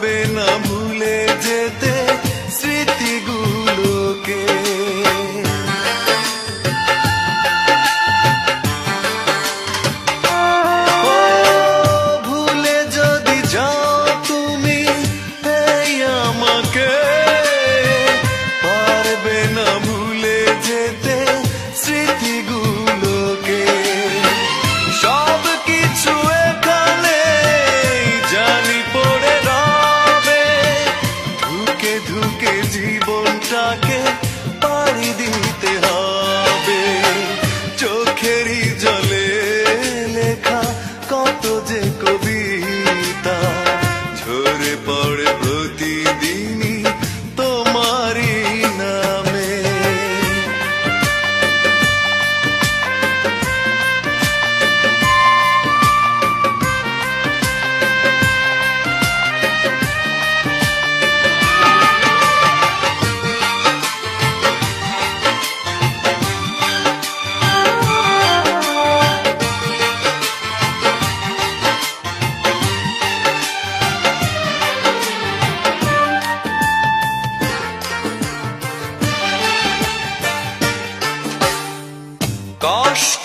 পারবে না ভুলে যেতে স্মৃতিগুলোকে। ভুলে যদি যাও তুমি এই আমাকে, পারবে না ভুলে যেতে স্মৃতিগুলোকে। সব কিছু এখানে জানি পড়ে রবে, ধুকে ধুকে জীবনটাকে পাড়ি দিতে হবে। চোখেরই জলে লেখা কত যে কবিতা ঝরে পড়ে প্রতিদিনই তোমারই নামে। কষ্ট